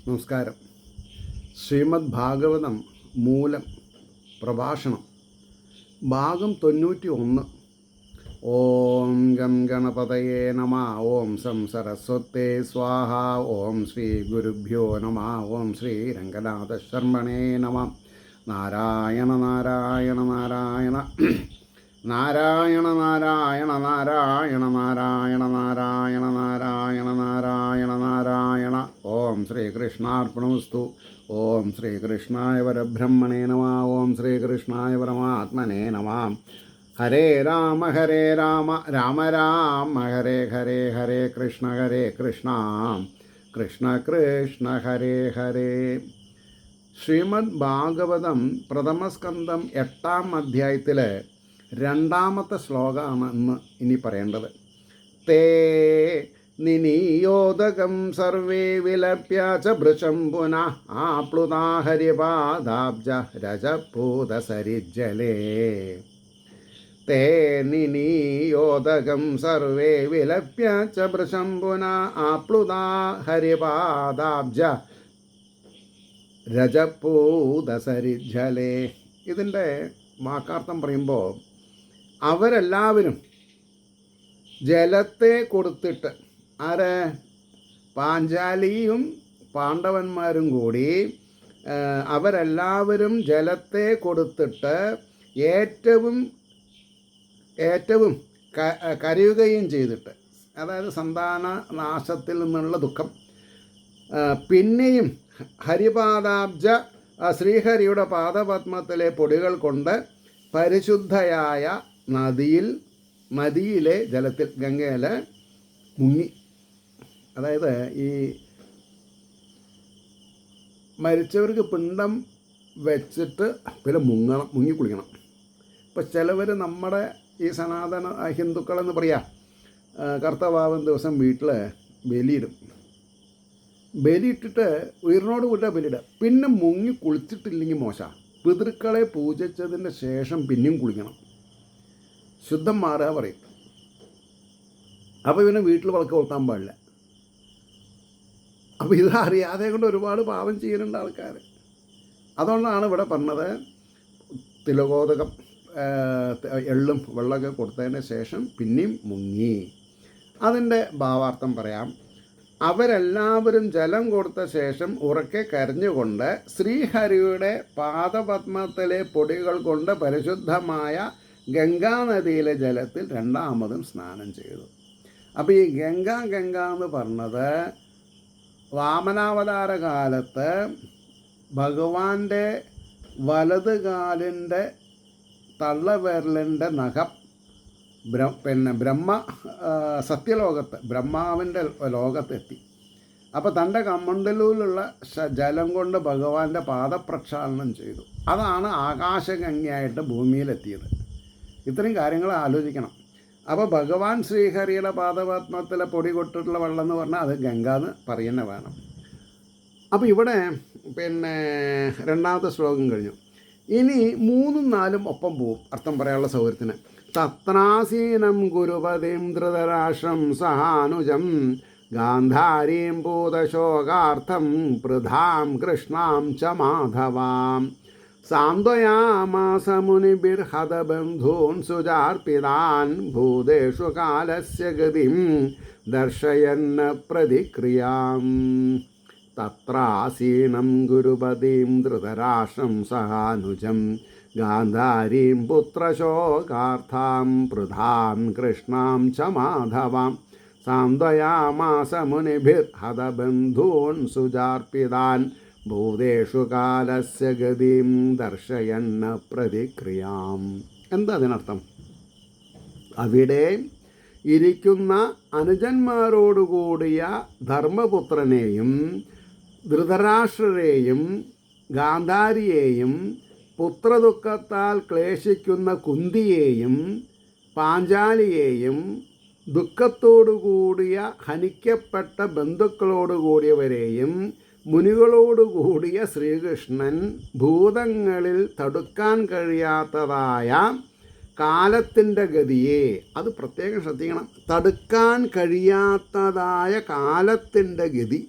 നമസ്കാരം. ശ്രീമദ് ഭാഗവതം മൂലം പ്രഭാഷണം ഭാഗം 91. ഓം ഗം ഗണപതയേ നമ. ഓം സം സരസ്വതേ സ്വാഹ. ഓം ശ്രീ ഗുരുഭ്യോ നമ. ഓം ശ്രീ രംഗനാഥ ശർമ്മണേ നമ. നാരായണ നാരായണ നാരായണ നാരായണ നാരായണ നാരായണ നാരായണ നാരായണ നാരായണ നാരായണ നാരായണ. ഓം ശ്രീകൃഷ്ണാർപ്പണമസ്തു. ഓം ശ്രീകൃഷ്ണായ പരബ്രഹ്മണേ നമ. ഓം ശ്രീകൃഷ്ണായ പരമാത്മനേ നമ. ഹരേ രാമ രാമ രാമ ഹരേ ഹരേ, ഹരേ കൃഷ്ണ കൃഷ്ണ കൃഷ്ണ ഹരേ ഹരേ. ശ്രീമദ് ഭാഗവതം പ്രഥമസ്കന്ധം 8-ാം അധ്യായത്തിലെ 2-ാമത്തെ ശ്ലോകമാണ് ഇനി പറയേണ്ടത്. തേ നിനിയോദകം സർവേ വിലപ്യ ച ഭൃശം പുനഃ ആപ്ലുതാ ഹരിപാദാബ്ജ രജപൂതസരിജ്ജലേ. തേ നിനിയോദകം സർവേ വിലപ്യ ച ഭൃശം പുനഃ ആപ്ലുതാ ഹരിപാദാബ്ജ രജപൂതസരിജ്ജലേ. ഇതിൻ്റെ വാക്കാർത്ഥം പറയുമ്പോൾ അവരെല്ലാവരും ജലത്തെ കൊടുത്തിട്ട്, പാഞ്ചാലിയും പാണ്ഡവന്മാരും കൂടി അവരെല്ലാവരും ജലത്തെ കൊടുത്തിട്ട് ഏറ്റവും കരയുകയും ചെയ്തിട്ട്, അതായത് സന്താന നാശത്തിൽ നിന്നുള്ള ദുഃഖം, പിന്നെയും ഹരിപാദാബ്ജ ശ്രീഹരിയുടെ പാദപത്മത്തിലെ പൊടികൾ കൊണ്ട് പരിശുദ്ധയായ നദിയിലെ ജലത്തിൽ, ഗംഗയിൽ മുങ്ങി. അതായത് ഈ മരിച്ചവർക്ക് പിണ്ടം വെച്ചിട്ട് പിന്നെ മുങ്ങി കുളിക്കണം. ഇപ്പോൾ ചിലവർ നമ്മുടെ ഈ സനാതന ഹിന്ദുക്കളെന്ന് പറയാം, കർത്തവാവൻ ദിവസം വീട്ടിൽ ബലിയിട്ടിട്ട് ഉയർന്നോട് കൂട്ടാ ബലിയിടുക. പിന്നെ മുങ്ങി കുളിച്ചിട്ടില്ലെങ്കിൽ മോശം. പിതൃക്കളെ പൂജിച്ചതിൻ്റെ ശേഷം പിന്നെയും കുളിക്കണം, ശുദ്ധം മാറുക പറയും. അപ്പോൾ ഇവനെ വീട്ടിൽ വിളക്ക് കൊളുത്താൻ പാടില്ല. അപ്പോൾ ഇത് അറിയാതെ കൊണ്ട് ഒരുപാട് പാപം ചെയ്യുന്നുണ്ട് ആൾക്കാർ. അതുകൊണ്ടാണ് ഇവിടെ പറഞ്ഞത്, തിലകോദകം എള്ളും വെള്ളമൊക്കെ കൊടുത്തതിന് ശേഷം പിന്നെയും മുങ്ങി. അതിൻ്റെ ഭാവാർത്ഥം പറയാം. അവരെല്ലാവരും ജലം കൊടുത്ത ശേഷം ഉറക്കെ കരഞ്ഞുകൊണ്ട് ശ്രീഹരിയുടെ പാദപത്മത്തിലെ പൊടികൾ കൊണ്ട് പരിശുദ്ധമായ ഗംഗാനദിയിലെ ജലത്തിൽ രണ്ടാമതും സ്നാനം ചെയ്തു. അപ്പോൾ ഈ ഗംഗ എന്ന് പറഞ്ഞത് വാമനാവതാര കാലത്ത് ഭഗവാന്റെ വലത് കാലിൻ്റെ തള്ളവിരലിൻ്റെ നഖം സത്യലോകത്ത് ബ്രഹ്മാവിൻ്റെ ലോകത്തെത്തി. അപ്പോൾ തൻ്റെ കമണ്ടലൂരിലുള്ള ജലം കൊണ്ട് ഭഗവാന്റെ പാദപ്രക്ഷാളനം ചെയ്തു. അതാണ് ആകാശഗംഗയായിട്ട് ഭൂമിയിലെത്തിയത്. ഇത്രയും കാര്യങ്ങൾ ആലോചിക്കണം. അപ്പോൾ ഭഗവാൻ ശ്രീഹരിയുടെ പാദപത്മത്തിലെ പൊടി കൊട്ടിട്ടുള്ള വെള്ളം എന്ന് പറഞ്ഞാൽ അത് ഗംഗ എന്ന് പറയുന്ന വേണം. അപ്പോൾ ഇവിടെ 2-ാമത്തെ ശ്ലോകം കഴിഞ്ഞു. ഇനി 3ഉം 4ഉം ഒപ്പം പോവും അർത്ഥം പറയാനുള്ള സൗകര്യത്തിന്. തത്രാസീനം ഗുരുപതിം ധൃതരാഷ്ട്രം സഹാനുജം ഗാന്ധാരീം പൂതശോകാർത്ഥം പൃഥാം കൃഷ്ണാം ച മാധവാം സാന്ത്വയാമാസ മുനിഭിർഹതബന്ധൂൻ സുജാർപ്പിതാൻ ഭൂതേഷു കാലസ്യ ഗതിം ദർശയന്ന പ്രതിക്രിയാം. തത്രാസീനം ഗുരുപതിം ധൃതരാഷ്ട്രം സഹാനുജം ഗാന്ധാരീം പുത്രശോകാർത്ഥാം പൃഥാം കൃഷ്ണാം ച മാധവാം സാന്ത്വയാമാസ മുനിഭിർഹതബന്ധൂൻ സുജാർപ്പിതാൻ ഭൂതേഷു കാലസ്യ ഗതിം ദർശയന്ന പ്രതിക്രിയാം. എന്താ അതിനർത്ഥം? അവിടെ ഇരിക്കുന്ന അനുജന്മാരോടുകൂടിയ ധർമ്മപുത്രനെയും ധൃതരാഷ്ട്രരെയും ഗാന്ധാരിയെയും പുത്രദുഃഖത്താൽ ക്ലേശിക്കുന്ന കുന്തിയെയും പാഞ്ചാലിയെയും ദുഃഖത്തോടുകൂടിയ ഹനിക്കപ്പെട്ട ബന്ധുക്കളോടുകൂടിയവരെയും മുനികളോടുകൂടിയ ശ്രീകൃഷ്ണൻ ഭൂതങ്ങളിൽ തടുക്കാൻ കഴിയാത്തതായ കാലത്തിൻ്റെ ഗതിയെ, അത് പ്രത്യേകം ശ്രദ്ധിക്കണം, തടുക്കാൻ കഴിയാത്തതായ കാലത്തിൻ്റെ ഗതി,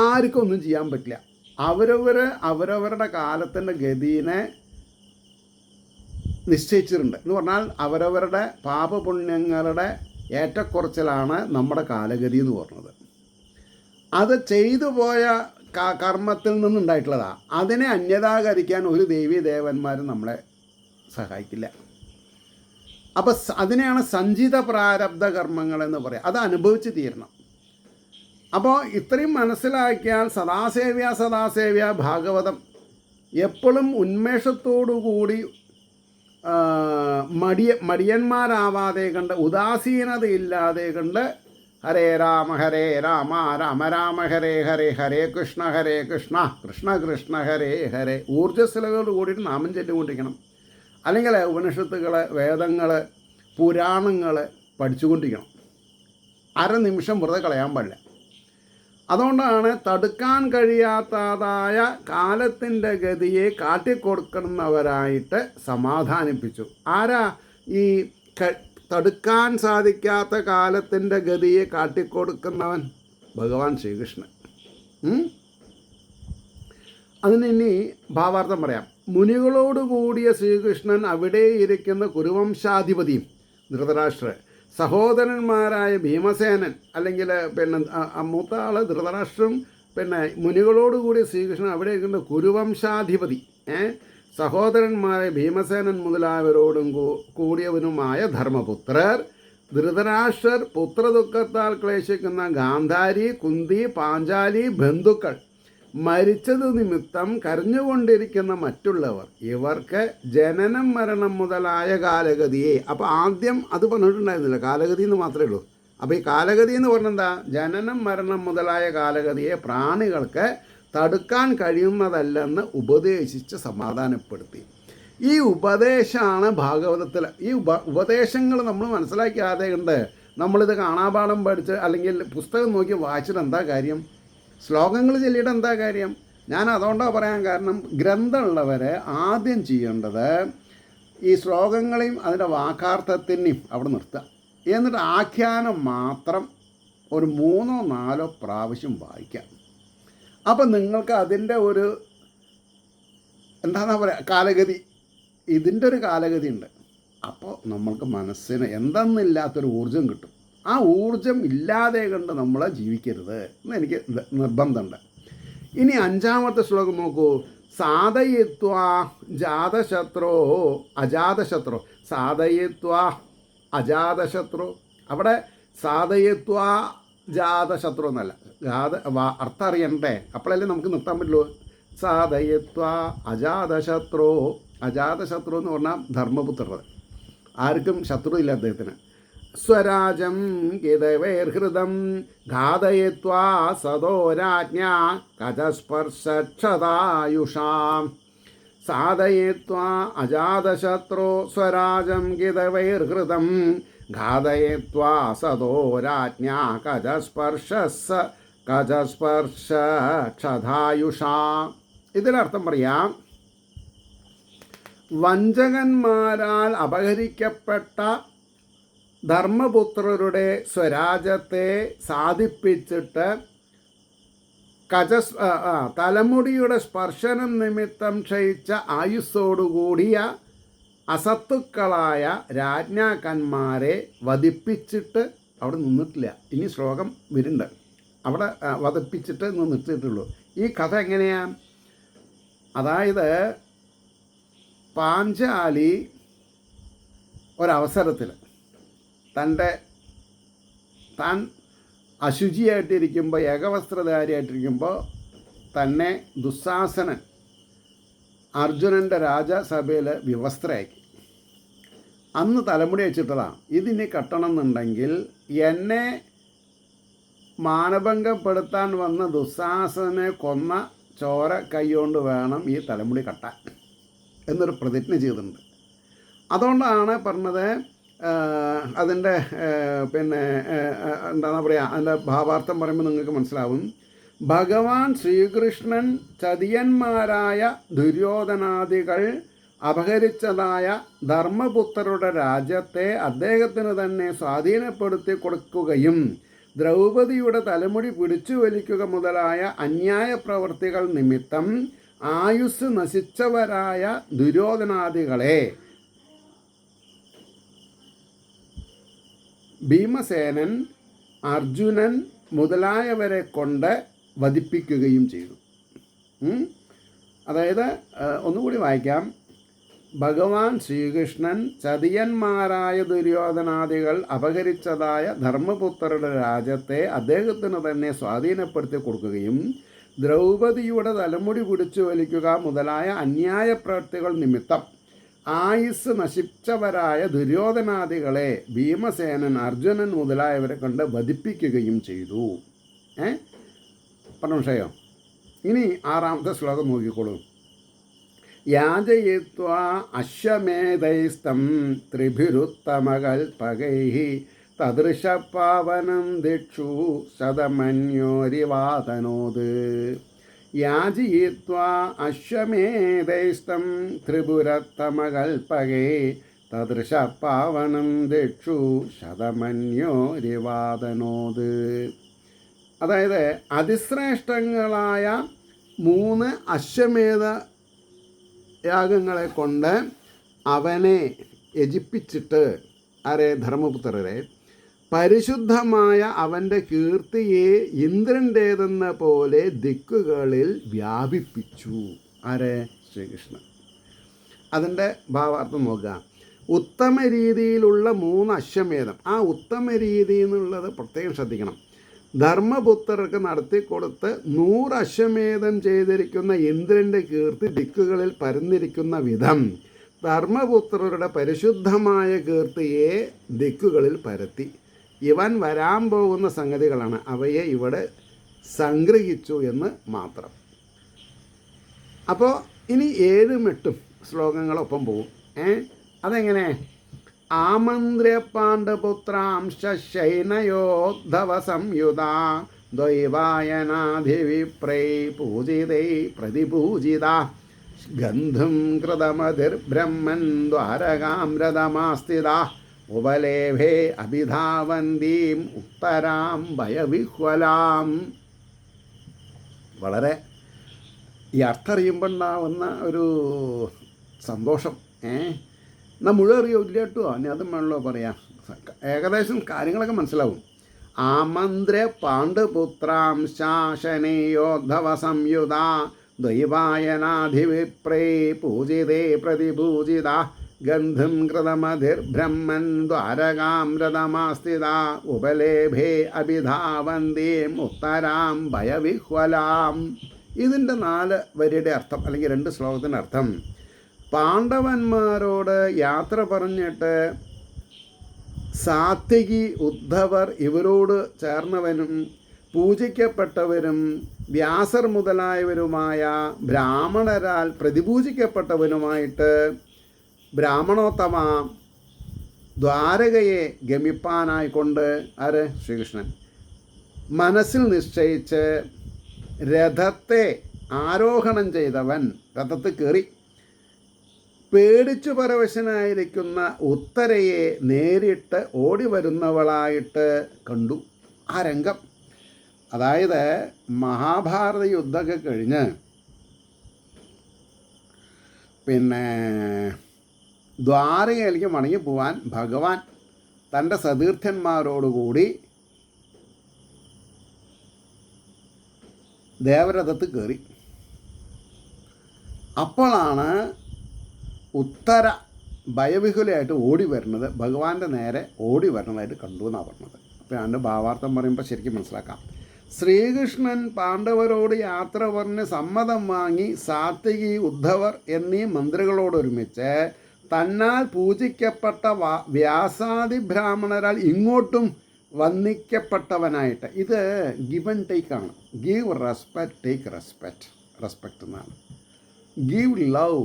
ആർക്കും ഒന്നും ചെയ്യാൻ പറ്റില്ല. അവരവരുടെ കാലത്തിൻ്റെ ഗതിയെ നിശ്ചയിച്ചിട്ടുണ്ട്. എന്ന് പറഞ്ഞാൽ അവരവരുടെ പാപപുണ്യങ്ങളുടെ ഏറ്റക്കുറച്ചിലാണ് നമ്മുടെ കാലഗതി എന്ന് പറഞ്ഞത്. അത് ചെയ്തു പോയ കർമ്മത്തിൽ നിന്നുണ്ടായിട്ടുള്ളതാണ്. അതിനെ അന്യതാകരിക്കാൻ ഒരു ദേവീ ദേവന്മാരും നമ്മളെ സഹായിക്കില്ല. അപ്പോൾ അതിനെയാണ് സഞ്ചിത പ്രാരബ്ധ കർമ്മങ്ങൾ എന്ന് പറയുക. അത് അനുഭവിച്ച് തീരണം. അപ്പോൾ ഇത്രയും മനസ്സിലാക്കിയാൽ സദാസേവ്യ ഭാഗവതം എപ്പോഴും ഉന്മേഷത്തോടു കൂടി മടിയന്മാരാവാതെ കണ്ട്, ഉദാസീനതയില്ലാതെ കണ്ട്, ഹരേ രാമ രാമ രാമ ഹരേ ഹരേ, ഹരേ കൃഷ്ണ കൃഷ്ണ കൃഷ്ണ ഹരേ ഹരേ ഊർജ്ജസ്വലതയോട് കൂടിയിട്ട് നാമം ചൊല്ലിക്കൊണ്ടിരിക്കണം. അല്ലെങ്കിൽ ഉപനിഷത്തുകൾ, വേദങ്ങൾ, പുരാണങ്ങൾ പഠിച്ചുകൊണ്ടിരിക്കണം. നിമിഷം വെറുതെ കളയാൻ പാടില്ല. അതുകൊണ്ടാണ് തടുക്കാൻ കഴിയാത്തതായ കാലത്തിൻ്റെ ഗതിയെ കാട്ടിക്കൊടുക്കുന്നവരായിട്ട് സമാധാനിപ്പിച്ചു. ആരാ ഈ തടുക്കാൻ സാധിക്കാത്ത കാലത്തിൻ്റെ ഗതിയെ കാട്ടിക്കൊടുക്കുന്നവൻ? ഭഗവാൻ ശ്രീകൃഷ്ണൻ. അതിനി ഭാവാർത്ഥം പറയാം. മുനികളോട് കൂടിയ ശ്രീകൃഷ്ണൻ അവിടെ ഇരിക്കുന്ന കുരുവംശാധിപതിയും ധൃതരാഷ്ട്രർ, സഹോദരന്മാരായ ഭീമസേനൻ, അല്ലെങ്കിൽ മൂത്ത ആൾ ധൃതരാഷ്ട്രം, മുനികളോടുകൂടി ശ്രീകൃഷ്ണൻ അവിടെ ഇരിക്കുന്ന കുരുവംശാധിപതി, സഹോദരന്മാരായ ഭീമസേനൻ മുതലായവരോടും കൂടിയവനുമായ ധർമ്മപുത്രർ, ധൃതരാഷ്ട്രർ, പുത്രദുഃഖത്താൽ ക്ലേശിക്കുന്ന ഗാന്ധാരി, കുന്തി, പാഞ്ചാലി ബന്ധുക്കൾ, മരിച്ചത് നിമിത്തം കരഞ്ഞുകൊണ്ടിരിക്കുന്ന മറ്റുള്ളവർ, ഇവർക്ക് ജനനം മരണം മുതലായ കാലഗതിയെ. അപ്പോൾ ആദ്യം അത് പറഞ്ഞിട്ടുണ്ടായിരുന്നില്ല, കാലഗതി എന്ന് മാത്രമേ ഉള്ളൂ. അപ്പോൾ ഈ കാലഗതി എന്ന് പറഞ്ഞെന്താ? ജനനം മരണം മുതലായ കാലഗതിയെ പ്രാണികൾക്ക് തടുക്കാൻ കഴിയുന്നതല്ലെന്ന് ഉപദേശിച്ച് സമാധാനപ്പെടുത്തി. ഈ ഉപദേശമാണ് ഭാഗവതത്തിൽ. ഈ ഉപദേശങ്ങൾ നമ്മൾ മനസ്സിലാക്കിയാതെ കൊണ്ട് നമ്മളിത് കാണാപാഠം പഠിച്ച് അല്ലെങ്കിൽ പുസ്തകം നോക്കി വായിച്ചിട്ട് എന്താ കാര്യം? ശ്ലോകങ്ങൾ ചൊല്ലിയിട്ട് എന്താ കാര്യം? ഞാൻ അതുകൊണ്ടാണ് പറയാൻ കാരണം, ഗ്രന്ഥമുള്ളവർ ആദ്യം ചെയ്യേണ്ടത് ഈ ശ്ലോകങ്ങളെയും അതിൻ്റെ വാക്കാർത്ഥത്തിനെയും അവിടെ നിർത്തുക. എന്നിട്ട് ആഖ്യാനം മാത്രം ഒരു 3-4 പ്രാവശ്യം വായിക്കാം. അപ്പം നിങ്ങൾക്ക് അതിൻ്റെ ഒരു എന്താണെന്നാ പറയുക, കാലഗതി, ഇതിൻ്റെ ഒരു കാലഗതി ഉണ്ട്. അപ്പോൾ നമ്മൾക്ക് മനസ്സിന് എന്തെന്നില്ലാത്തൊരു ഊർജം കിട്ടും. ആ ഊർജം ഇല്ലാതെ കണ്ട് നമ്മൾ ജീവിക്കരുത് എന്ന് എനിക്ക് നിർബന്ധമുണ്ട്. ഇനി 5ാമത്തെ ശ്ലോകം നോക്കൂ. സാധയിത്വാ ജാതശത്രോ അജാതശത്രോ. സാധയിത്വാ അജാതശത്രോ. അവിടെ സാധയിത്വാ ജാതശത്രു എന്നല്ല, അർത്ഥം അറിയണ്ടേ, അപ്പോഴല്ലേ നമുക്ക് നിർത്താൻ പറ്റുള്ളൂ. സാധയിത്വാ അജാതശത്രോ. അജാതശത്രു എന്ന് പറഞ്ഞാൽ ധർമ്മപുത്രർ, ആർക്കും ശത്രു ഇല്ല അദ്ദേഹത്തിന്. സ്വരാജം ഗിതവൈർഹൃദം ഘാതയിത്വാ സദോ രാജ്ഞാ കജസ്പർശക്ഷതായുഷാം. സാധയിത്വാ അജാതശത്രോ സ്വരാജം ഗിതവൈർഹൃദം ഘാതയിത്വാ സദോ രാജ്ഞാ കജസ്പർശക്ഷതായുഷാം. ഇതിനർത്ഥം പറയാം, വഞ്ചകന്മാരാൽ അപഹരിക്കപ്പെട്ട ധർമ്മപുത്രരുടെ സ്വരാജത്തെ സാധിപ്പിച്ചിട്ട് തലമുടിയുടെ സ്പർശനം നിമിത്തം ക്ഷയിച്ച ആയുസ്സോടുകൂടിയ അസത്തുക്കളായ രാജ്ഞാക്കന്മാരെ വധിപ്പിച്ചിട്ട് അവിടെ നിന്നിട്ടില്ല. ഇനി ശ്ലോകം വരുന്നുണ്ട്. അവിടെ വധിപ്പിച്ചിട്ട് നിർത്തിയിട്ടുള്ളൂ. ഈ കഥ എങ്ങനെയാണ്? അതായത് പാഞ്ചാലി ഒരവസരത്തിൽ താൻ അശുചിയായിട്ടിരിക്കുമ്പോൾ, ഏകവസ്ത്രധാരിയായിട്ടിരിക്കുമ്പോൾ തന്നെ ദുസ്സാസനൻ അർജുനൻ്റെ രാജസഭയിൽ വിവസ്ത്രയാക്കി. അന്ന് തലമുടി വെച്ചിട്ടതാണ്, ഇതിനി കെട്ടണം എന്നുണ്ടെങ്കിൽ എന്നെ മാനഭംഗപ്പെടുത്താൻ വന്ന ദുസ്സാസനെ കൊന്ന ചോര കൈകൊണ്ട് വേണം ഈ തലമുടി കെട്ടാൻ എന്നൊരു പ്രതിജ്ഞ ചെയ്തിട്ടുണ്ട്. അതുകൊണ്ടാണ് പറഞ്ഞത്, അതിൻ്റെ എന്താ പറയുക, അതിൻ്റെ ഭാവാർത്ഥം പറയുമ്പോൾ നിങ്ങൾക്ക് മനസ്സിലാവും. ഭഗവാൻ ശ്രീകൃഷ്ണൻ ചതിയന്മാരായ ദുര്യോധനാദികൾ അപഹരിച്ചതായ ധർമ്മപുത്രരുടെ രാജ്യത്തെ അദ്ദേഹത്തിന് തന്നെ സ്വാധീനപ്പെടുത്തി കൊടുക്കുകയും ദ്രൗപദിയുടെ തലമുടി പിടിച്ചു വലിക്കുക മുതലായ അന്യായ പ്രവൃത്തികൾ നിമിത്തം ആയുസ് നശിച്ചവരായ ദുര്യോധനാദികളെ ഭീമസേനൻ, അർജുനൻ മുതലായവരെ കൊണ്ട് വധിപ്പിക്കുകയും ചെയ്തു. അതായത് ഒന്നുകൂടി വായിക്കാം. ഭഗവാൻ ശ്രീകൃഷ്ണൻ ചതിയന്മാരായ ദുര്യോധനാദികൾ അപഹരിച്ചതായ ധർമ്മപുത്രരുടെ രാജ്യത്തെ അദ്ദേഹത്തിന് തന്നെ സ്വാധീനപ്പെടുത്തി കൊടുക്കുകയും ദ്രൗപദിയുടെ തലമുടി പിടിച്ചു വലിക്കുക മുതലായ അന്യായ പ്രവൃത്തികൾ നിമിത്തം ആയുസ് നശിച്ചവരായ ദുര്യോധനാദികളെ ഭീമസേനൻ, അർജുനൻ മുതലായവരെ കൊണ്ട് വധിപ്പിക്കുകയും ചെയ്തു. പറഞ്ഞോ? ഇനി 6ാമത്തെ ശ്ലോകം നോക്കിക്കോളൂ. യാജയിത്വാ അശ്വമേധൈസ്തം ത്രിഭിരുത്തമകൽപകൈഃ തദൃശപാവനം ദിക്ഷു ശതമന്യോരിവാതനോത്. യാജയിത്വാ അശ്വമേധൈസ്തം ത്രിപുരത്തമകൽപകൈ തദൃശപാവനം ദിക്ഷു ശതമന്യോരിവാതനോത്. അതായത് അതിശ്രേഷ്ഠങ്ങളായ 3 അശ്വമേധ യാഗങ്ങളെ കൊണ്ട് അവനെ യജിപ്പിച്ചിട്ട്, ധർമ്മപുത്രരെ, പരിശുദ്ധമായ അവൻ്റെ കീർത്തിയെ ഇന്ദ്രൻ്റേതെന്ന പോലെ ദിക്കുകളിൽ വ്യാപിപ്പിച്ചു. ശ്രീകൃഷ്ണൻ. അതിൻ്റെ ഭാവാർത്ഥം നോക്കുക. ഉത്തമ രീതിയിലുള്ള 3 അശ്വമേധം. ആ ഉത്തമ രീതി എന്നുള്ളത് പ്രത്യേകം ശ്രദ്ധിക്കണം. ധർമ്മപുത്രർക്ക് നടത്തിക്കൊടുത്ത് 100 അശ്വമേധം ചെയ്തിരിക്കുന്ന ഇന്ദ്രൻ്റെ കീർത്തി ദിക്കുകളിൽ പരന്നിരിക്കുന്ന വിധം ധർമ്മപുത്രരുടെ പരിശുദ്ധമായ കീർത്തിയെ ദിക്കുകളിൽ പരത്തി. ഇവൻ വരാൻ പോകുന്ന സംഗതികളാണ്, അവയെ ഇവിടെ സംഗ്രഹിച്ചു എന്ന് മാത്രം. അപ്പോൾ ഇനി 7ഉം 8ഉം ശ്ലോകങ്ങളൊപ്പം പോകും. അതെങ്ങനെ? ആമന്ത്ര്യ പാണ്ഡുപുത്രാംശ ശൈനയോദ്ധവ സംയുത ദ്വൈവായനാധിവിപ്രൈ പൂജിതൈ പ്രതിപൂജിത ഗന്ധും കൃതമതിർബ്രഹ്മൻ ദ്വാരകാമൃതമാസ്ഥിത ഉപലേഭേ അഭിധാവന്തീം ഉത്തരാം ഭയവിഹ്വലാം. വളരെ ഈ അർത്ഥം അറിയുമ്പോൾ ഉണ്ടാവുന്ന ഒരു സന്തോഷം മുഴുവൻ അറിയില്ല കേട്ടോ. ഇനി അതും വേണമല്ലോ പറയാം. ഏകദേശം കാര്യങ്ങളൊക്കെ മനസ്സിലാവും. ആമന്ത്ര്യ പാണ്ഡുപുത്രാം ശാസനയോദ്ധവ സംയുത ദ്വൈവായനാധിവിപ്രേ പൂജിതേ പ്രതിപൂജിത ഗന്ധം കൃതമതിർബ്രഹ്മൻ ദ്വാരകാമൃതമാസ്ഥിത ഉപലേഭേ അഭിധാവന്തീം ഉത്തരാം ഭയവിഹ്വലാം. ഇതിൻ്റെ 4 വരിയുടെ അർത്ഥം, അല്ലെങ്കിൽ 2 ശ്ലോകത്തിൻ്റെ അർത്ഥം: പാണ്ഡവന്മാരോട് യാത്ര പറഞ്ഞിട്ട് സാത്വികി ഉദ്ധവർ ഇവരോട് ചേർന്നവനും പൂജിക്കപ്പെട്ടവരും വ്യാസർ മുതലായവരുമായ ബ്രാഹ്മണരാൽ പ്രതിപൂജിക്കപ്പെട്ടവനുമായിട്ട് ബ്രാഹ്മണോത്തമ ദ്വാരകയെ ഗമിപ്പാനായിക്കൊണ്ട് ശ്രീകൃഷ്ണൻ മനസ്സിൽ നിശ്ചയിച്ച് രഥത്തെ ആരോഹണം ചെയ്തവൻ രഥത്തിൽ കയറി പേടിച്ചു പരവശനായിരിക്കുന്ന ഉത്തരയെ നേരിട്ട് ഓടി വരുന്നവളായിട്ട് കണ്ടു. ആ രംഗം, അതായത് മഹാഭാരത യുദ്ധമൊക്കെ കഴിഞ്ഞ് ദ്വാരകയിലേക്ക് മടങ്ങിപ്പോവാൻ ഭഗവാൻ തൻ്റെ സതീർത്ഥന്മാരോടുകൂടി ദേവരഥത്ത് കയറി. അപ്പോഴാണ് ഉത്തര ഭയവിഹുലയായിട്ട് ഓടി വരുന്നത്, ഭഗവാന്റെ നേരെ ഓടി വരുന്നതായിട്ട് കണ്ടു എന്നാണ് പറഞ്ഞത്. അപ്പോൾ അതിൻ്റെ ഭാവാർത്ഥം പറയുമ്പോൾ ശരിക്കും മനസ്സിലാക്കാം. ശ്രീകൃഷ്ണൻ പാണ്ഡവരോട് യാത്ര പറഞ്ഞ് സമ്മതം വാങ്ങി സാത്വികി ഉദ്ധവർ എന്നീ മന്ത്രികളോടൊരുമിച്ച് തന്നാൽ പൂജിക്കപ്പെട്ട വ്യാസാദി ബ്രാഹ്മണരാൽ ഇങ്ങോട്ടും വന്ദിക്കപ്പെട്ടവനായിട്ട്. ഇത് ഗിവ് ആൻഡ് ടേക്കാണ്. ഗീവ് റെസ്പെക്റ്റ്, ടേക്ക് റെസ്പെക്റ്റ് എന്നാണ്. ഗീവ് ലവ്,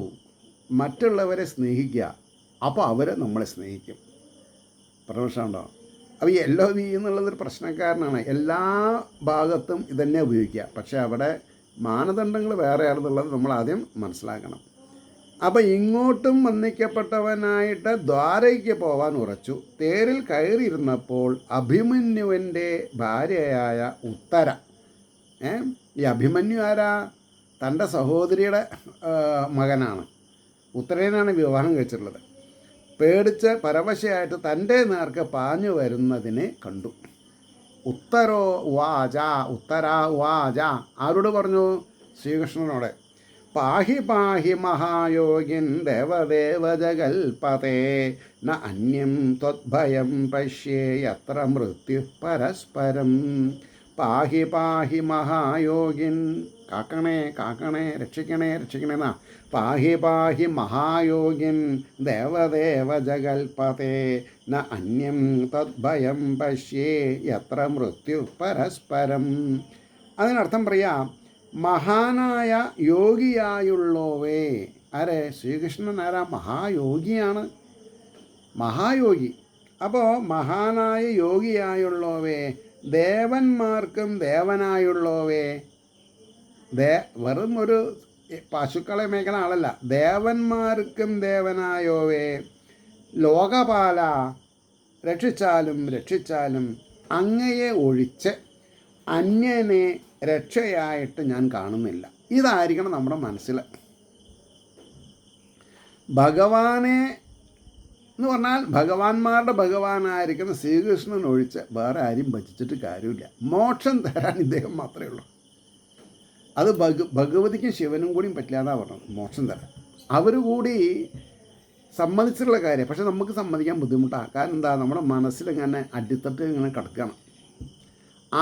മറ്റുള്ളവരെ സ്നേഹിക്കുക, അപ്പോൾ അവർ നമ്മളെ സ്നേഹിക്കും. പ്രശ്നമുണ്ടോ? അപ്പോൾ ഈ LOV എന്നുള്ളതൊരു പ്രശ്നക്കാരനാണ്. എല്ലാ ഭാഗത്തും ഇതന്നെ ഉപയോഗിക്കുക. പക്ഷേ അവിടെ മാനദണ്ഡങ്ങൾ വേറെയാണെന്നുള്ളത് നമ്മൾ ആദ്യം മനസ്സിലാക്കണം. അപ്പം ഇങ്ങോട്ടും വന്ദിക്കപ്പെട്ടവനായിട്ട് ദ്വാരയ്ക്ക് പോവാൻ ഉറച്ചു. തേരിൽ കയറിയിരുന്നപ്പോൾ അഭിമന്യുവിൻ്റെ ഭാര്യയായ ഉത്തര, ഈ അഭിമന്യു ആരാ? തൻ്റെ സഹോദരിയുടെ മകനാണ്. ഉത്തരേനാണ് വിവാഹം കഴിച്ചിട്ടുള്ളത്. പേടിച്ച് പരവശയായിട്ട് തൻ്റെ നേർക്ക് പാഞ്ഞു വരുന്നതിനെ കണ്ടു. ഉത്തരോ വാച, ഉത്തരാ വാച ആരോട് പറഞ്ഞു? ശ്രീകൃഷ്ണനോട്. പാഹി പാഹി മഹായോഗിൻ ദേവദേവ ജഗൽപതേ ന അന്യം ത്വദ്ഭയം പശ്യേ യത്ര മൃത്യു പരസ്പരം. പാഹി പാഹി മഹായോഗിൻ, കാക്കണേ കാക്കണേ, രക്ഷിക്കണേ രക്ഷിക്കണേ എന്നാ. പാഹി പാഹി മഹായോഗിൻ ദേവദേവ ജഗൽപതേ ന അന്യം തദ്ഭയം പശ്യേ യത്ര മൃത്യു പരസ്പരം. അതിനർത്ഥം പറയാം, മഹാനായ യോഗിയായുള്ളവേ. ആരെ? ശ്രീകൃഷ്ണൻ ആരാ? മഹായോഗിയാണ്, മഹായോഗി. അപ്പോൾ മഹാനായ യോഗിയായുള്ളവേ, ദേവന്മാർക്കും ദേവനായുള്ളവേ, വെറും ഒരു പശുക്കളെ മേഖല ആളല്ല, ദേവന്മാർക്കും ദേവനായോവേ, ലോകപാല, രക്ഷിച്ചാലും രക്ഷിച്ചാലും അങ്ങയെ ഒഴിച്ച് അന്യനെ രക്ഷയായിട്ട് ഞാൻ കാണുന്നില്ല. ഇതായിരിക്കണം നമ്മുടെ മനസ്സിൽ. ഭഗവാനെ എന്ന് പറഞ്ഞാൽ ഭഗവാന്മാരുടെ ഭഗവാനായിരിക്കുന്ന ശ്രീകൃഷ്ണൻ ഒഴിച്ച് വേറെ ആരും ഭജിച്ചിട്ട് കാര്യമില്ല. മോക്ഷം തരാൻ ഇദ്ദേഹം മാത്രമേ ഉള്ളൂ. അത് ഭഗവതിക്കും ശിവനും കൂടിയും പറ്റില്ല എന്നാണ് പറഞ്ഞത്, മോക്ഷം തരാൻ. അവർ കൂടി സമ്മതിച്ചിട്ടുള്ള കാര്യം. പക്ഷെ നമുക്ക് സമ്മതിക്കാൻ ബുദ്ധിമുട്ടാണ്. കാരണം എന്താ? നമ്മുടെ മനസ്സിലിങ്ങനെ അടിത്തട്ട് ഇങ്ങനെ കിടക്കണം.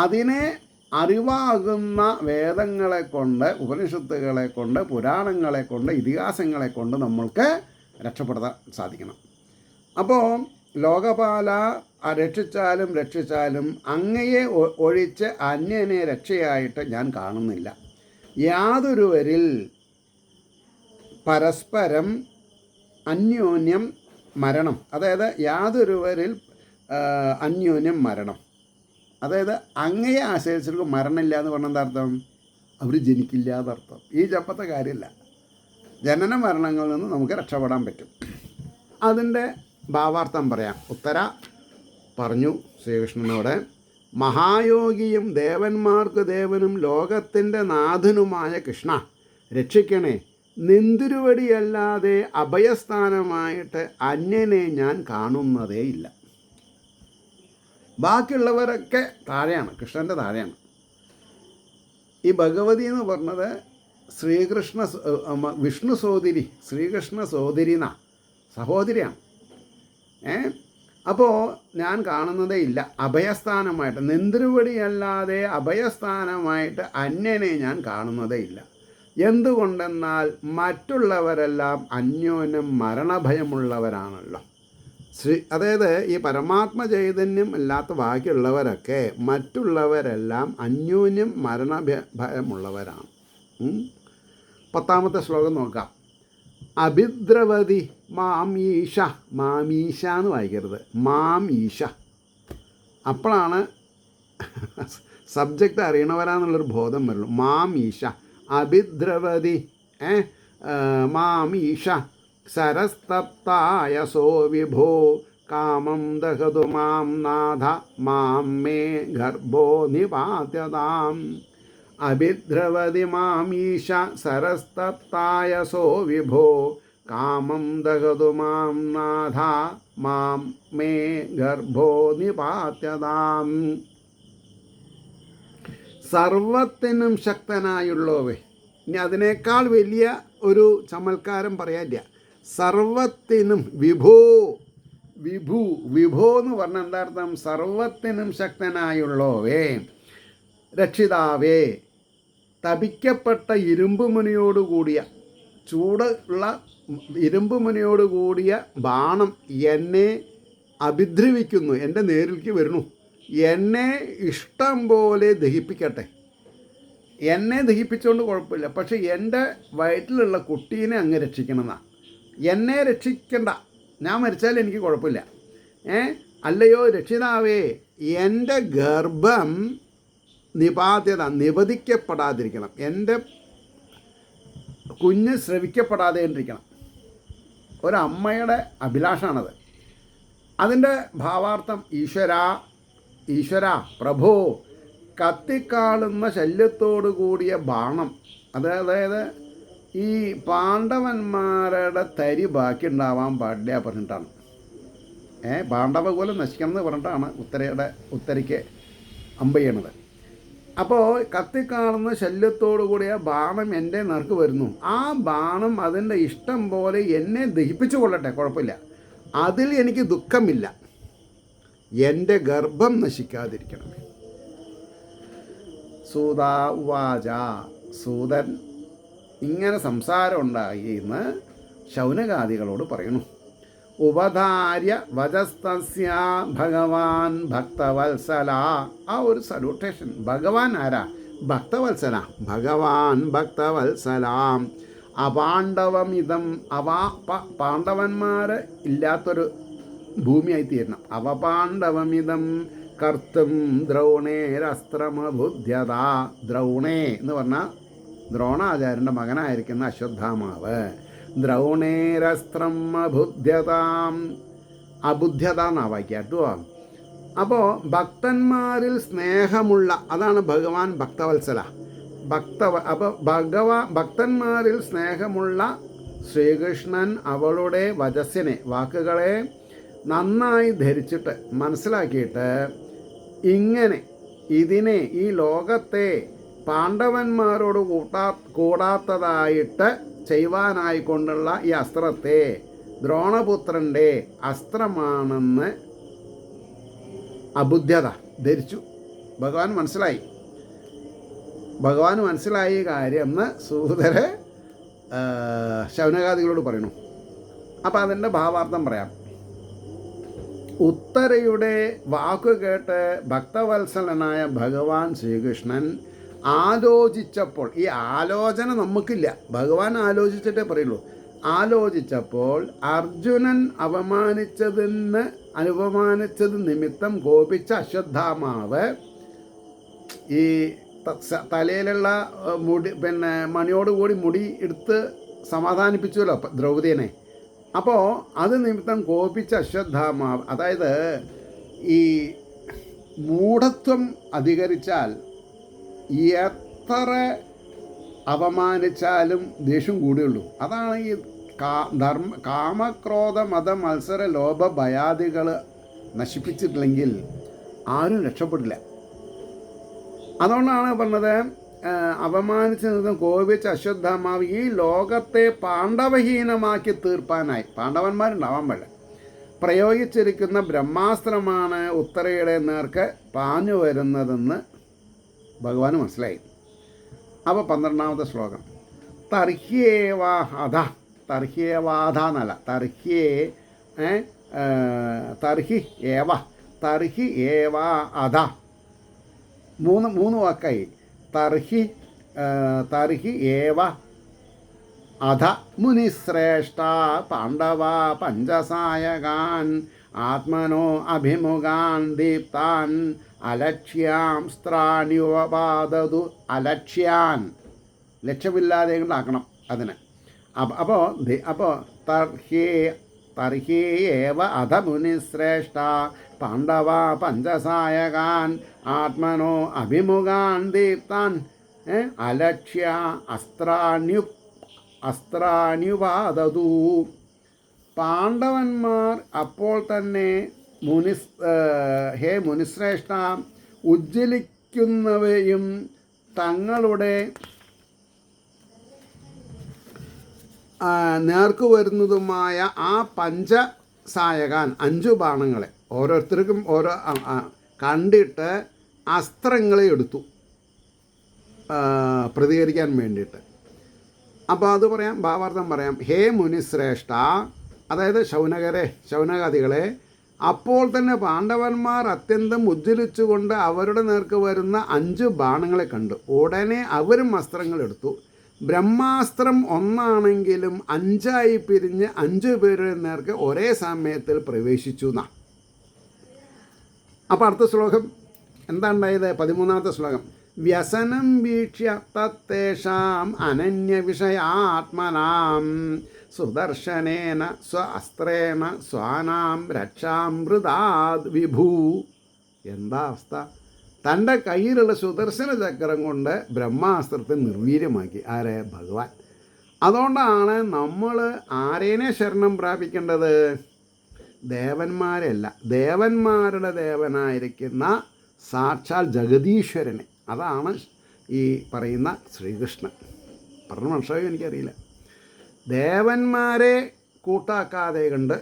അതിനെ അറിവാകുന്ന വേദങ്ങളെ കൊണ്ട്, ഉപനിഷത്തുകളെ കൊണ്ട്, പുരാണങ്ങളെ കൊണ്ട്, ഇതിഹാസങ്ങളെ കൊണ്ട് നമ്മൾക്ക് രക്ഷപ്പെടുത്താൻ സാധിക്കണം. അപ്പോൾ ലോകപാല, രക്ഷിച്ചാലും രക്ഷിച്ചാലും അങ്ങയെ ഒഴിച്ച് അന്യനെ രക്ഷയായിട്ട് ഞാൻ കാണുന്നില്ല. യാതൊരുവരിൽ പരസ്പരം അന്യോന്യം മരണം, അതായത് യാതൊരുവരിൽ അന്യോന്യം മരണം, അതായത് അങ്ങയെ ആശ്രയിച്ചിട്ട് മരണമില്ല എന്ന് പറഞ്ഞാൽ എന്താ അർത്ഥം? അവർ ജനിക്കില്ല എന്നർത്ഥം. ഈ ജപ്പത്തെ കാര്യമില്ല. ജനന മരണങ്ങളിൽ നിന്ന് നമുക്ക് രക്ഷപ്പെടാൻ പറ്റും. അതിൻ്റെ ഭാവാർത്ഥം പറയാം. ഉത്തര പറഞ്ഞു ശ്രീകൃഷ്ണനോട്, മഹായോഗിയും ദേവന്മാർക്ക് ദേവനും ലോകത്തിൻ്റെ നാഥനുമായ കൃഷ്ണ, രക്ഷിക്കണേ. നിന്തിരുവടിയല്ലാതെ അഭയസ്ഥാനമായിട്ട് അന്യനെ ഞാൻ കാണുന്നതേയില്ല. ബാക്കിയുള്ളവരൊക്കെ താഴെയാണ്, കൃഷ്ണൻ്റെ താഴെയാണ്. ഈ ഭഗവതി എന്ന് പറഞ്ഞത് വിഷ്ണു സോദരി, ശ്രീകൃഷ്ണ സോദരി എന്നാ, സഹോദരിയാണ്. അപ്പോൾ ഞാൻ കാണുന്നതേ ഇല്ല അഭയസ്ഥാനമായിട്ട്. നിന്തിരുവടിയല്ലാതെ അഭയസ്ഥാനമായിട്ട് അന്യനെ ഞാൻ കാണുന്നതേ ഇല്ല. എന്തുകൊണ്ടെന്നാൽ മറ്റുള്ളവരെല്ലാം അന്യോന്യം മരണഭയമുള്ളവരാണല്ലോ. അതായത് ഈ പരമാത്മ ചൈതന്യം അല്ലാത്ത ബാക്കിയുള്ളവരൊക്കെ മറ്റുള്ളവരെല്ലാം അന്യോന്യം മരണഭയമുള്ളവരാണ്. 10ാമത്തെ ശ്ലോകം നോക്കാം. അഭിദ്രവതി മാം ഈശ, മാമീശ എന്ന് വായിക്കരുത്, മാം ഈശ. അപ്പോഴാണ് സബ്ജക്റ്റ് അറിയണവരാന്നുള്ളൊരു ബോധം വരുള്ളൂ. മാം ഈശ, അഭിദ്രവതി മാം ഈശ സരസ്തപ്തായ സോ വിഭോ കാമം ദഹതു മാം നാഥ മാം മേ ഗർഭോ നിപാത്യതാം. അഭിദ്രവതി മാമീശ സരസ്തപ്തായ സോ വിഭോ കാമം ദഹതു മാം നാഥ മാം മേ ഗർഭോ നിപാത്യതാം. സർവത്തിനും ശക്തനായുള്ളവേ. ഇനി അതിനേക്കാൾ വലിയ ഒരു ചമൽക്കാരം പറയാനില്ല. സർവത്തിനും വിഭോ, വിഭു, വിഭോ എന്ന് പറഞ്ഞാൽ എന്താർത്ഥം? സർവത്തിനും ശക്തനായുള്ളവേ, രക്ഷിതാവേ. തപിക്കപ്പെട്ട ഇരുമ്പ് മുനയോടുകൂടിയ, ചൂടുള്ള ഇരുമ്പ് മുനയോടുകൂടിയ ബാണം എന്നെ അഭിദ്രവിക്കുന്നു, എൻ്റെ നേരിലേക്ക് വരുന്നു. എന്നെ ഇഷ്ടം പോലെ ദഹിപ്പിക്കട്ടെ. എന്നെ ദഹിപ്പിച്ചുകൊണ്ട് കുഴപ്പമില്ല, പക്ഷെ എൻ്റെ വയറ്റിലുള്ള കുട്ടീനെ അങ്ങ് രക്ഷിക്കണമെന്നാണ്. എന്നെ രക്ഷിക്കണ്ട, ഞാൻ മരിച്ചാൽ എനിക്ക് കുഴപ്പമില്ല. അല്ലയോ രക്ഷിതാവേ, എൻ്റെ ഗർഭം നിവധിക്കപ്പെടാതിരിക്കണം, എൻ്റെ കുഞ്ഞ് ശ്രവിക്കപ്പെടാതെ ഇരിക്കണം. ഒരമ്മയുടെ അഭിലാഷമാണത്. അതിൻ്റെ ഭാവാർത്ഥം ഈശ്വര പ്രഭോ, കത്തിക്കാളുന്ന ശല്യത്തോടു കൂടിയ ബാണം, അതായത് ഈ പാണ്ഡവന്മാരുടെ തരി ബാക്കി ഉണ്ടാവാൻ പാടില്ല പറഞ്ഞിട്ടാണ്. പാണ്ഡവകുലം നശിക്കണം എന്ന് പറഞ്ഞിട്ടാണ് ഉത്തരയ്ക്ക് അമ്പ് ചെയ്യണത്. അപ്പോൾ കത്തിക്കാളുന്ന ശല്യത്തോടു കൂടിയ ബാണം എൻ്റെ നേർക്ക് വരുന്നു. ആ ബാണം അതിൻ്റെ ഇഷ്ടം പോലെ എന്നെ ദഹിപ്പിച്ചു കൊള്ളട്ടെ, കുഴപ്പമില്ല, അതിൽ എനിക്ക് ദുഃഖമില്ല, എൻ്റെ ഗർഭം നശിക്കാതിരിക്കണം. സൂതാ ഉവാച, സൂതൻ ഇങ്ങനെ സംസാരം ഉണ്ടായി എന്ന് ശൗനകാദികളോട് പറയുന്നു. ഉപധാര്യ വചസ്തസ്യ ഭഗവാൻ ഭക്തവത്സല. ആ ഒരു സല്യൂട്ടേഷൻ. ഭഗവാൻ ആരാ? ഭക്തവത്സല. ഭഗവാൻ ഭക്തവത്സല. അപാണ്ഡവമിതം, പാണ്ഡവന്മാർ ഇല്ലാത്തൊരു ഭൂമിയായി തീരണം. അവപാണ്ഡവമിതം കർത്തും ദ്രൗണേരസ്ത്രമബുദ്ധ്യത. ദ്രൗണേ എന്ന് പറഞ്ഞാൽ ദ്രോണാചാര്യൻ്റെ മകനായിരിക്കുന്ന അശ്വത്ഥാമാവ്. ദ്രൗണേരസ്ത്രം അബുദ്ധ്യതാം, അബുദ്ധ്യത എന്നാണ് വായിക്കുക കേട്ടോ. അപ്പോൾ ഭക്തന്മാരിൽ സ്നേഹമുള്ള, അതാണ് ഭഗവാൻ ഭക്തവത്സല. അപ്പോൾ ഭക്തന്മാരിൽ സ്നേഹമുള്ള ശ്രീകൃഷ്ണൻ അവളുടെ വചസ്സിനെ, വാക്കുകളെ നന്നായി ധരിച്ചിട്ട് മനസ്സിലാക്കിയിട്ട് ഇങ്ങനെ ഇതിനെ, ഈ ലോകത്തെ പാണ്ഡവന്മാരോട് കൂടാത്തതായിട്ട് ചെയ്യുവാനായിക്കൊണ്ടുള്ള ഈ അസ്ത്രത്തെ ദ്രോണപുത്രൻ്റെ അസ്ത്രമാണെന്ന് അബുദ്ധ്യത ധരിച്ചു. ഭഗവാൻ മനസ്സിലായി കാര്യം എന്ന് സൂതര് ശൗനകാദികളോട് പറയുന്നു. അപ്പം അതിൻ്റെ ഭാവാർത്ഥം പറയാം. ഉത്തരയുടെ വാക്കു കേട്ട് ഭക്തവത്സലനായ ഭഗവാൻ ശ്രീകൃഷ്ണൻ ആലോചിച്ചപ്പോൾ, ഈ ആലോചന നമുക്കില്ല, ഭഗവാൻ ആലോചിച്ചിട്ടേ പറയുള്ളൂ. ആലോചിച്ചപ്പോൾ അർജുനൻ അപമാനിച്ചത് നിമിത്തം കോപിച്ച അശ്വത്ഥാമാവ് ഈ തലയിലുള്ള മുടി, മണിയോടുകൂടി മുടി എടുത്ത് സമാധാനിപ്പിച്ചുവല്ലോ ദ്രൗപദീനെ. അപ്പോൾ അത് നിമിത്തം കോപിച്ച അശ്വത്ഥാമാവ്, അതായത് ഈ മൂഢത്വം അധികരിച്ചാൽ എത്ര അപമാനിച്ചാലും ദേഷ്യം കൂടുകയുള്ളൂ. അതാണ് ഈ കാമക്രോധ മത മത്സര ലോഭ ഭയാദികൾ നശിപ്പിച്ചിട്ടില്ലെങ്കിൽ ആരും രക്ഷപ്പെടില്ല. അതുകൊണ്ടാണ് പറഞ്ഞത്, അപമാനിച്ചു നിന്നും കോപിച്ച അശ്വത്ഥാമാവ് ഈ ലോകത്തെ പാണ്ഡവഹീനമാക്കി തീർപ്പാനായി, പാണ്ഡവന്മാരുണ്ടാവാൻ പാടില്ല, പ്രയോഗിച്ചിരിക്കുന്ന ബ്രഹ്മാസ്ത്രമാണ് ഉത്തരയുടെ നേർക്ക് പാഞ്ഞു വരുന്നതെന്ന് ഭഗവാന് മനസ്സിലായി. അപ്പോൾ 12ാമത്തെ ശ്ലോകം. തർഹ്യേവാധ എന്നല്ല, തർഹി ഏവ അധ, മൂന്ന് വാക്കായി. തർഹി ഏവ അധ മുനിശ്രേഷ്ഠ പാണ്ഡവ പഞ്ചസായകാൻ ആത്മനോ അഭിമുഖാൻ ദീപ്താൻ അലക്ഷ്യാം സ്ത്രാണ്യുപാദതു. അലക്ഷ്യാൻ ലക്ഷ്യമില്ലാതെ കൊണ്ടാക്കണം അതിന്. അപ്പോൾ തർഹ്യേവ അധ മുനിശ്രേഷ്ഠ പാണ്ഡവ പഞ്ചസായകാൻ ആത്മനോ അഭിമുഖാൻ ദീപ്താൻ അലക്ഷ്യ അസ്ത്രാണ്യുപാദതു. പാണ്ഡവന്മാർ അപ്പോൾ തന്നെ ഹേ മുനിശ്രേഷ്ഠ, ഉജ്ജ്വലിക്കുന്നവയും തങ്ങളുടെ നേർക്കു വരുന്നതുമായ ആ പഞ്ചസായകാൻ 5 ബാണങ്ങളെ ഓരോരുത്തർക്കും ഓരോ കണ്ടിട്ട് അസ്ത്രങ്ങളെ എടുത്തു പ്രതികരിക്കാൻ വേണ്ടിയിട്ട്. അപ്പോൾ അത് പറയാം, ഭാവാർത്ഥം പറയാം. ഹേ മുനിശ്രേഷ്ഠ, അതായത് ശൗനകാദികളെ, അപ്പോൾ തന്നെ പാണ്ഡവന്മാർ അത്യന്തം ഉജ്ജ്വലിച്ചുകൊണ്ട് അവരുടെ നേർക്ക് വരുന്ന 5 ബാണങ്ങളെ കണ്ടു. ഉടനെ അവരും അസ്ത്രങ്ങളെടുത്തു. ബ്രഹ്മാസ്ത്രം ഒന്നാണെങ്കിലും 5ആയി പിരിഞ്ഞ് 5 പേരുടെ നേർക്ക് ഒരേ സമയത്തിൽ പ്രവേശിച്ചു എന്നാ. അപ്പോൾ അടുത്ത ശ്ലോകം എന്താ ഉണ്ടായത്? 13ാമത്തെ ശ്ലോകം. വ്യസനം വീക്ഷ്യ തത്തേഷാം അനന്യവിഷയാത്മനാം സുദർശനേന സ്വഅസ്ത്രേണ സ്വാനാം രക്ഷാം മൃതാദ് വിഭൂ. എന്താ അവസ്ഥ? തൻ്റെ കയ്യിലുള്ള സുദർശന ചക്രം കൊണ്ട് ബ്രഹ്മാസ്ത്രത്തെ നിർവീര്യമാക്കി. ആരെ? ഭഗവാൻ. അതുകൊണ്ടാണ് നമ്മൾ ആരേനെ ശരണം പ്രാപിക്കേണ്ടത്? ദേവന്മാരല്ല, ദേവന്മാരുടെ ദേവനായിരിക്കുന്ന സാക്ഷാൽ ജഗദീശ്വരനെ. അതാണ് ഈ പറയുന്ന ശ്രീകൃഷ്ണൻ. പറഞ്ഞ മനസ്സിലായോ എനിക്കറിയില്ല. ദേവന്മാരെ കൂട്ടാക്കാതെ കണ്ട്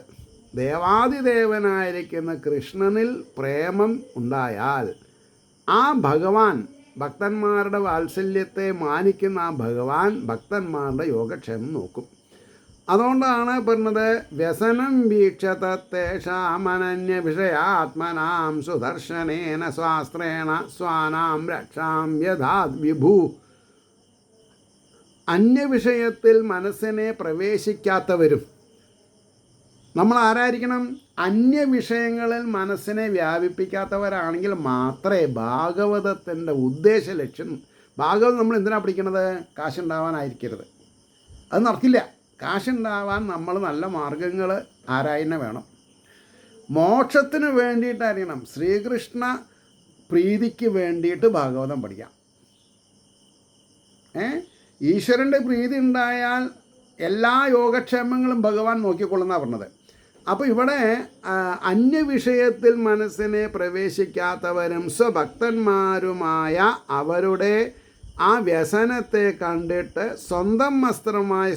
ദേവാദിദേവനായിരിക്കുന്ന കൃഷ്ണനിൽ പ്രേമം ഉണ്ടായാൽ ആ ഭഗവാൻ, ഭക്തന്മാരുടെ വാത്സല്യത്തെ മാനിക്കുന്ന ആ ഭഗവാൻ ഭക്തന്മാരുടെ യോഗക്ഷേമം നോക്കും. അതുകൊണ്ടാണ് പറഞ്ഞത് വ്യസനം വീക്ഷതേഷാമനന്യ വിഷയാത്മനാം സുദർശനേന സ്വാസ്ത്രേണ സ്വാനാം രക്ഷാം യഥാത് വിഭൂ. അന്യവിഷയത്തിൽ മനസ്സിനെ പ്രവേശിക്കാത്തവരും. നമ്മൾ ആരായിരിക്കണം? അന്യവിഷയങ്ങളിൽ മനസ്സിനെ വ്യാപിപ്പിക്കാത്തവരാണെങ്കിൽ മാത്രമേ ഭാഗവതത്തിൻ്റെ ഉദ്ദേശ ലക്ഷ്യം. ഭാഗവതം നമ്മൾ എന്തിനാണ് പഠിക്കുന്നത്? കാശുണ്ടാവാനായിരിക്കരുത്. അത് നടക്കില്ല. കാശുണ്ടാവാൻ നമ്മൾ നല്ല മാർഗങ്ങൾ ആരായന്നെ വേണം. മോക്ഷത്തിന് വേണ്ടിയിട്ടായിരിക്കണം. ശ്രീകൃഷ്ണ പ്രീതിക്ക് വേണ്ടിയിട്ട് ഭാഗവതം പഠിക്കാം. ഈശ്വരൻ്റെ പ്രീതി ഉണ്ടായാൽ എല്ലാ യോഗക്ഷേമങ്ങളും ഭഗവാൻ നോക്കിക്കൊള്ളുന്നതാണ് പറഞ്ഞത്. അപ്പോൾ ഇവിടെ അന്യവിഷയത്തിൽ മനസ്സിനെ പ്രവേശിക്കാത്തവരും സ്വഭക്തന്മാരുമായ അവരുടെ ആ വ്യസനത്തെ കണ്ടിട്ട് സ്വന്തം വസ്ത്രമായ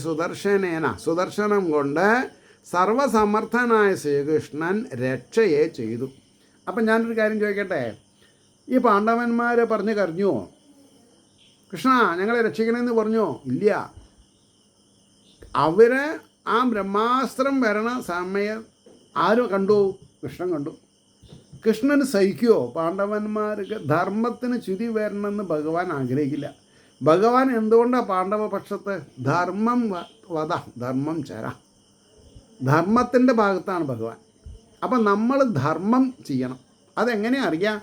സുദർശനം കൊണ്ട് സർവസമർത്ഥനായ ശ്രീകൃഷ്ണൻ രക്ഷയെ ചെയ്തു. അപ്പം ഞാനൊരു കാര്യം ചോദിക്കട്ടെ, ഈ പാണ്ഡവന്മാർ പറഞ്ഞു കരഞ്ഞുവോ? കൃഷ്ണ ഞങ്ങളെ രക്ഷിക്കണമെന്ന് പറഞ്ഞോ? ഇല്ല. അവരെ ആ ബ്രഹ്മാസ്ത്രം വരണ സമയം ആരും കണ്ടു? കൃഷ്ണൻ കണ്ടു. കൃഷ്ണന് സഹിക്കുമോ? പാണ്ഡവന്മാർക്ക് ധർമ്മത്തിന് ചുരി വരണമെന്ന് ഭഗവാൻ ആഗ്രഹിക്കില്ല. ഭഗവാൻ എന്തുകൊണ്ടാണ് പാണ്ഡവപക്ഷത്ത്? ധർമ്മം വധ ധർമ്മം ചര, ധർമ്മത്തിൻ്റെ ഭാഗത്താണ് ഭഗവാൻ. അപ്പം നമ്മൾ ധർമ്മം ചെയ്യണം. അതെങ്ങനെ അറിയാം?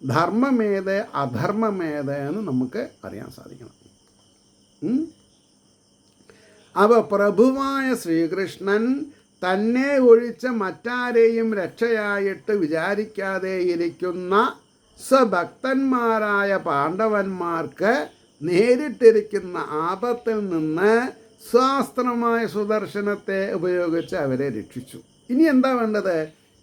ധർമ്മമേത് അധർമ്മമേത് എന്ന് നമുക്ക് അറിയാൻ സാധിക്കണം. അപ്പോൾ പ്രഭുവായ ശ്രീകൃഷ്ണൻ തന്നെ ഒഴിച്ച് മറ്റാരെയും രക്ഷയായിട്ട് വിചാരിക്കാതെ ഇരിക്കുന്ന സ്വഭക്തന്മാരായ പാണ്ഡവന്മാർക്ക് നേരിട്ടിരിക്കുന്ന ആപത്തിൽ നിന്ന് സ്വാസ്ത്രമായ സുദർശനത്തെ ഉപയോഗിച്ച് അവരെ രക്ഷിച്ചു. ഇനി എന്താ വേണ്ടത്?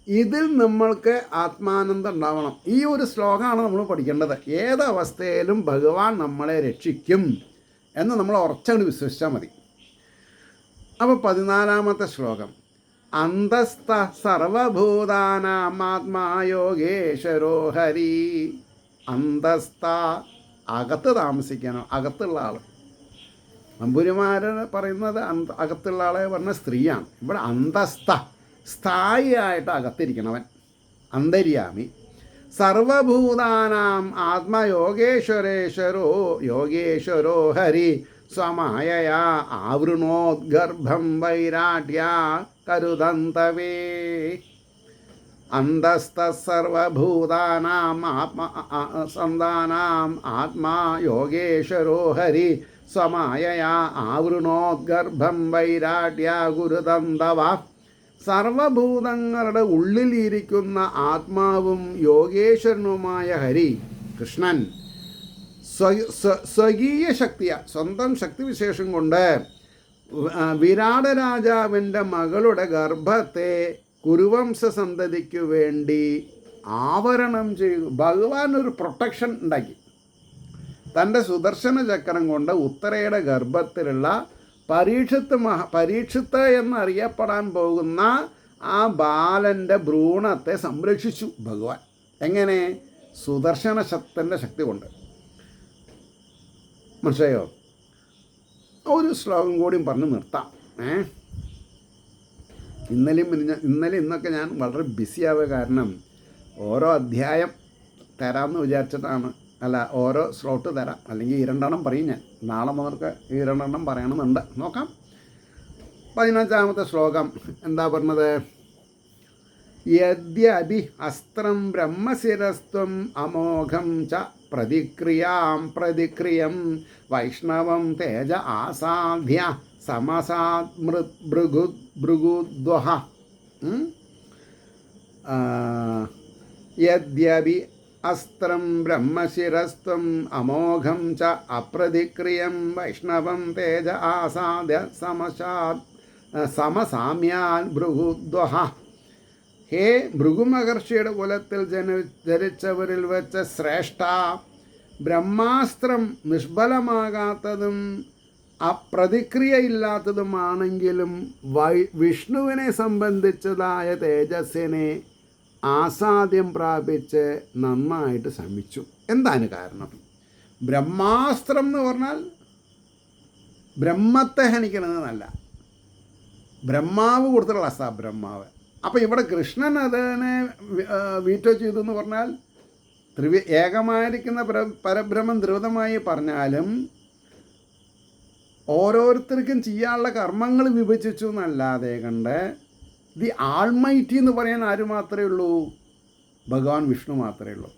ഇതിൽ നമ്മൾക്ക് ആത്മാനന്ദം ഉണ്ടാവണം. ഈ ഒരു ശ്ലോകമാണ് നമ്മൾ പഠിക്കേണ്ടത്. ഏതവസ്ഥയിലും ഭഗവാൻ നമ്മളെ രക്ഷിക്കും എന്ന് നമ്മൾ ഉറച്ചങ്ങ് വിശ്വസിച്ചാൽ മതി. അപ്പോൾ 14-ാമത്തെ ശ്ലോകം. അന്തസ്ഥ സർവഭൂതാനാമാത്മാ യോഗേശ്വരോ ഹരി. അന്തസ്ഥ, അകത്ത് താമസിക്കണം, അകത്തുള്ള ആൾ. നമ്പൂരിമാർ പറയുന്നത് അകത്തുള്ള ആളെ പറഞ്ഞ സ്ത്രീയാണ്. ഇവിടെ അന്തസ്ഥ, സ്ഥായിയായിട്ട് അകത്തിരിക്കണവൻ, അന്തര്യാമി. സർവഭൂതാനാം യോഗേശ്വരോ ഹരി സ്വമായയാ ആവൃണോദ്ഗർഭം വൈരാട്യാ കരുതന്തവേ. അന്തസ്ഥ സർവഭൂതാനാം സന്താനാം ആത്മാ യോഗേശ്വരോ ഹരി സ്വമായയാ ആവൃണോദ്ഗർഭം വൈരാട്യാ ഗുരുതന്തവ. സർവഭൂതങ്ങളുടെ ഉള്ളിലിരിക്കുന്ന ആത്മാവും യോഗേശ്വരനുമായ ഹരി കൃഷ്ണൻ സ്വകീയ ശക്തിയ, സ്വന്തം ശക്തിവിശേഷം കൊണ്ട് വിരാട രാജാവിൻ്റെ മകളുടെ ഗർഭത്തെ കുരുവംശ സന്തതിക്ക് വേണ്ടി ആവരണം ചെയ്തു. ഭഗവാൻ ഒരു പ്രൊട്ടക്ഷൻ ഉണ്ടാക്കി. തൻ്റെ സുദർശന ചക്രം കൊണ്ട് ഉത്തരയുടെ ഗർഭത്തിലുള്ള പരീക്ഷിത്ത് എന്നറിയപ്പെടാൻ പോകുന്ന ആ ബാലൻ്റെ ഭ്രൂണത്തെ സംരക്ഷിച്ചു ഭഗവാൻ. എങ്ങനെ? സുദർശന ശക്തൻ്റെ ശക്തി കൊണ്ട്. മനസ്സിലായോ? ഒരു ശ്ലോകം കൂടിയും പറഞ്ഞ് നിർത്താം. ഇന്നലെ ഇന്നൊക്കെ ഞാൻ വളരെ ബിസിയാവുക കാരണം ഓരോ അധ്യായം തരാമെന്ന് വിചാരിച്ചിട്ടാണ്. അല്ല, ഓരോ സ്ലോട്ട് തരാം, അല്ലെങ്കിൽ 2 പറയും ഞാൻ. നാളെ മുതൽക്ക് 2 പറയണമെന്നുണ്ട്. നോക്കാം. 15-ാമത്തെ ശ്ലോകം എന്താ പറഞ്ഞത്? യദ്യപി അസ്ത്രം ബ്രഹ്മശിരസ്ത്വം അമോഘം ച പ്രതിക്രിയം വൈഷ്ണവം തേജ ആസാദ്യ സമസാത് ഭൃഗുദ്വഹ യദ്യപി അസ്ത്രം ബ്രഹ്മശിരസ്ത്വം അമോഘം ച അപ്രതിക്രിയം വൈഷ്ണവം തേജ ആസാദ്യ സമസാമ്യാൻ ഭൃഗുദ്വഹ. ഹേ ഭൃഗുമഹർഷിയുടെ കുലത്തിൽ ജനിച്ചവരിൽ വെച്ച് ശ്രേഷ്ഠ, ബ്രഹ്മാസ്ത്രം നിഷ്ഫലമാകാത്തതും അപ്രതിക്രിയയില്ലാത്തതുമാണെങ്കിലും വിഷ്ണുവിനെ സംബന്ധിച്ചതായ തേജസ്സിനെ ആസാദ്യം പ്രാപിച്ച് നന്നായിട്ട് ശമിച്ചു. എന്താണ് കാരണം? ബ്രഹ്മാസ്ത്രം എന്ന് പറഞ്ഞാൽ ബ്രഹ്മത്തെ ഹനിക്കണമെന്നല്ല, ബ്രഹ്മാവ് കൊടുത്തിട്ടുള്ള അസ്ത്ര ബ്രഹ്മാവ്. അപ്പോൾ ഇവിടെ കൃഷ്ണൻ അതിനെ വീറ്റോ ചെയ്തു എന്ന് പറഞ്ഞാൽ ഏകമായിരിക്കുന്ന പരബ്രഹ്മം ദ്രുതമായി പറഞ്ഞാലും ഓരോരുത്തർക്കും ചെയ്യാനുള്ള കർമ്മങ്ങൾ വിഭജിച്ചു എന്നല്ലാതെ കണ്ട് ദി ആൾമൈറ്റി എന്ന് പറയാൻ ആര് മാത്രമേ ഉള്ളൂ? ഭഗവാൻ വിഷ്ണു മാത്രമേ ഉള്ളൂ.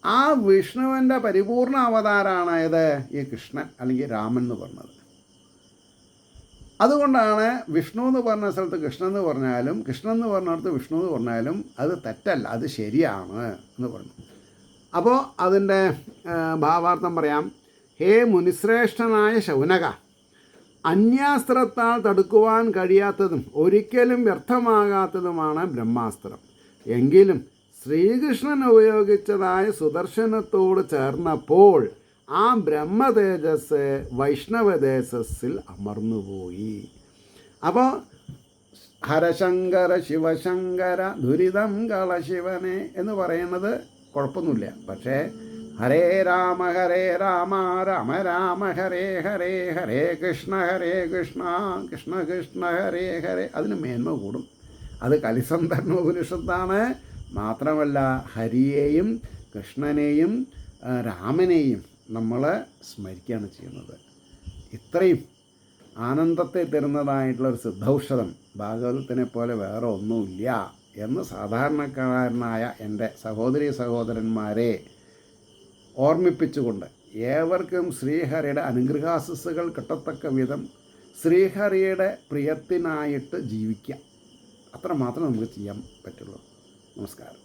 ആ വിഷ്ണുവിൻ്റെ പരിപൂർണ അവതാരമാണ് ഇത് ഈ കൃഷ്ണൻ അല്ലെങ്കിൽ രാമൻ എന്ന് പറഞ്ഞത്. അതുകൊണ്ടാണ് വിഷ്ണു എന്ന് പറഞ്ഞ സ്ഥലത്ത് കൃഷ്ണൻ എന്ന് പറഞ്ഞാലും കൃഷ്ണൻ എന്ന് പറഞ്ഞിടത്ത് വിഷ്ണു എന്ന് പറഞ്ഞാലും അത് തെറ്റല്ല, അത് ശരിയാണ് എന്ന് പറഞ്ഞു. അപ്പോൾ അതിൻ്റെ ഭാവാർത്ഥം പറയാം. ഹേ മുനിശ്രേഷ്ഠനായ ശൗനക, അന്യാസ്ത്രത്താൽ തടുക്കുവാൻ കഴിയാത്തതും ഒരിക്കലും വ്യർത്ഥമാകാത്തതുമാണ് ബ്രഹ്മാസ്ത്രം. എങ്കിലും ശ്രീകൃഷ്ണൻ ഉപയോഗിച്ചതായ സുദർശനത്തോട് ചേർന്നപ്പോൾ ആ ബ്രഹ്മതേജസ് വൈഷ്ണവതേജസ്സിൽ അമർന്നുപോയി. അപ്പോൾ ഹരശങ്കര ശിവശങ്കര ദുരിതം കളശിവനെ എന്ന് പറയുന്നത് കുഴപ്പമൊന്നുമില്ല. പക്ഷേ ഹരേ രാമ രാമ രാമ ഹരേ ഹരേ, ഹരേ കൃഷ്ണ കൃഷ്ണ കൃഷ്ണ ഹരേ ഹരേ, അതിന് മേന്മ കൂടും. അത് കലിസന്ധർണോപനിഷത്താണ്. മാത്രമല്ല ഹരിയെയും കൃഷ്ണനെയും രാമനെയും നമ്മൾ സ്മരിക്കുകയാണ് ചെയ്യുന്നത്. ഇത്രയും ആനന്ദത്തെ തരുന്നതായിട്ടുള്ളൊരു സിദ്ധൌഷധം ഭാഗവതത്തിനെ പോലെ വേറെ ഒന്നുമില്ല എന്ന് സാധാരണക്കാരനായ എൻ്റെ സഹോദരീ സഹോദരന്മാരെ ഓർമ്മിപ്പിച്ചുകൊണ്ട് ഏവർക്കും ശ്രീഹരിയുടെ അനുഗ്രഹാശിസ്സുകൾ കിട്ടത്തക്ക വിധം ശ്രീഹരിയുടെ പ്രിയത്തിനായിട്ട് ജീവിക്കാം. അത്രമാത്രം നമുക്ക് ചെയ്യാൻ പറ്റുള്ളൂ. നമസ്കാരം.